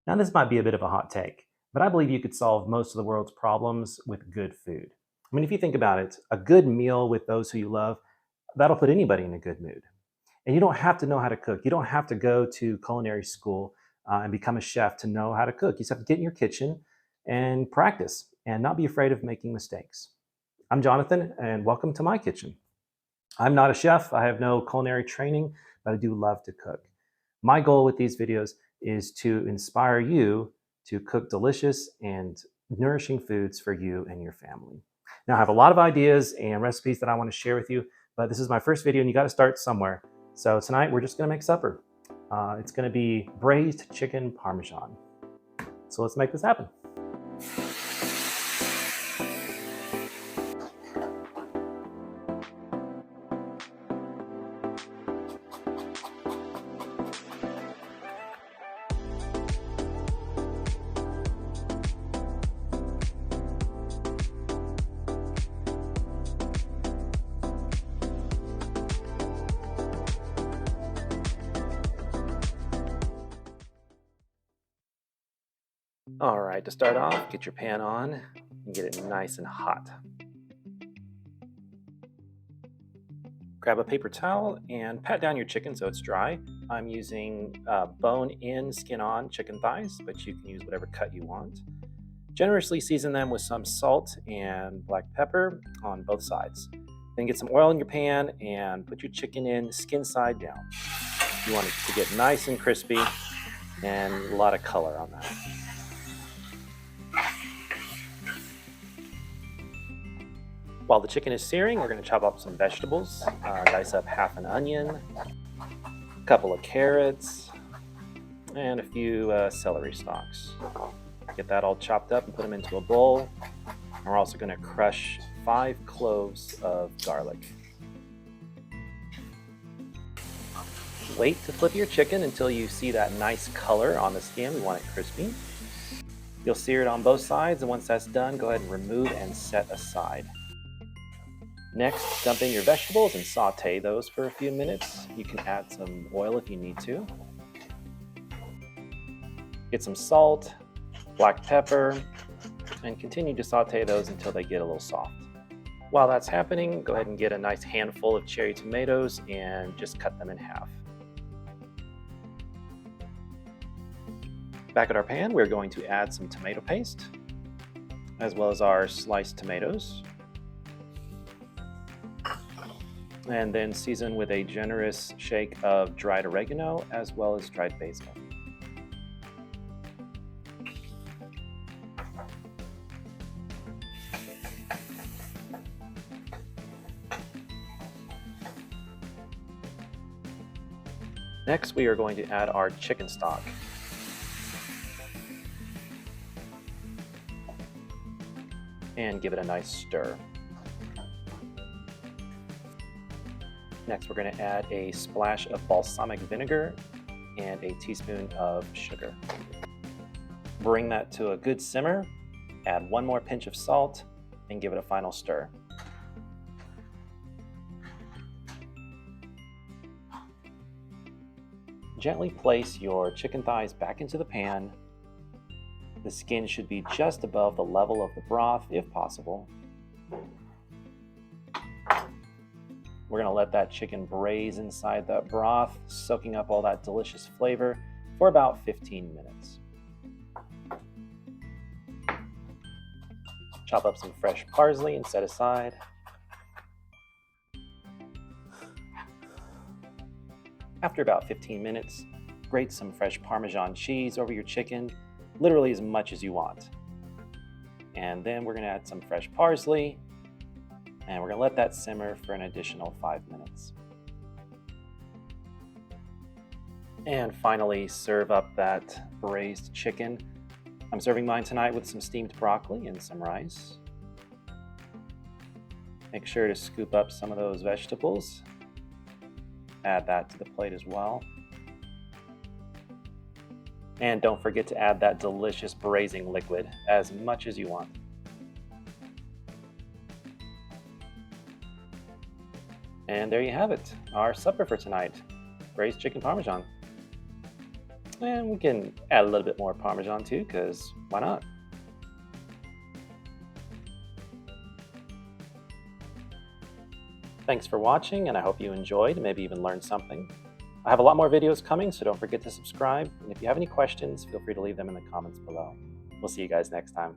Now, this might be a bit of a hot take, but I believe you could solve most of the world's problems with good food. I mean, if you think about it, a good meal with those who you love, that'll put anybody in a good mood. And you don't have to know how to cook. You don't have to go to culinary school and become a chef to know how to cook. You just have to get in your kitchen and practice and not be afraid of making mistakes. I'm Jonathan, and welcome to my kitchen. I'm not a chef, I have no culinary training, but I do love to cook. My goal with these videos is to inspire you to cook delicious and nourishing foods for you and your family. Now, I have a lot of ideas and recipes that I want to share with you, but this is my first video and you got to start somewhere. So tonight we're just going to make supper. It's going to be braised chicken Parmesan. So let's make this happen. All right, to start off, get your pan on and get it nice and hot. Grab a paper towel and pat down your chicken so it's dry. I'm using bone-in, skin-on chicken thighs, but you can use whatever cut you want. Generously season them with some salt and black pepper on both sides. Then get some oil in your pan and put your chicken in skin side down. You want it to get nice and crispy and a lot of color on that. While the chicken is searing, we're going to chop up some vegetables. Dice up half an onion, a couple of carrots, and a few celery stalks. Get that all chopped up and put them into a bowl. And we're also going to crush 5 cloves of garlic. Wait to flip your chicken until you see that nice color on the skin. We want it crispy. You'll sear it on both sides, and once that's done, go ahead and remove and set aside. Next, dump in your vegetables and saute those for a few minutes. You can add some oil if you need to. Get some salt, black pepper, and continue to saute those until they get a little soft. While that's happening, go ahead and get a nice handful of cherry tomatoes and just cut them in half. Back at our pan, we're going to add some tomato paste, as well as our sliced tomatoes. And then season with a generous shake of dried oregano as well as dried basil. Next, we are going to add our chicken stock. And give it a nice stir. Next, we're going to add a splash of balsamic vinegar and a teaspoon of sugar. Bring that to a good simmer, add 1 more pinch of salt, and give it a final stir. Gently place your chicken thighs back into the pan. The skin should be just above the level of the broth, if possible. We're going to let that chicken braise inside that broth, soaking up all that delicious flavor for about 15 minutes. Chop up some fresh parsley and set aside. After about 15 minutes, grate some fresh Parmesan cheese over your chicken, literally as much as you want. And then we're going to add some fresh parsley, and we're going to let that simmer for an additional 5 minutes. And finally, serve up that braised chicken. I'm serving mine tonight with some steamed broccoli and some rice. Make sure to scoop up some of those vegetables. Add that to the plate as well. And don't forget to add that delicious braising liquid as much as you want. And there you have it, our supper for tonight, braised chicken Parmesan. And we can add a little bit more Parmesan too, because why not? Thanks for watching, and I hope you enjoyed, maybe even learned something. I have a lot more videos coming, so don't forget to subscribe. And if you have any questions, feel free to leave them in the comments below. We'll see you guys next time.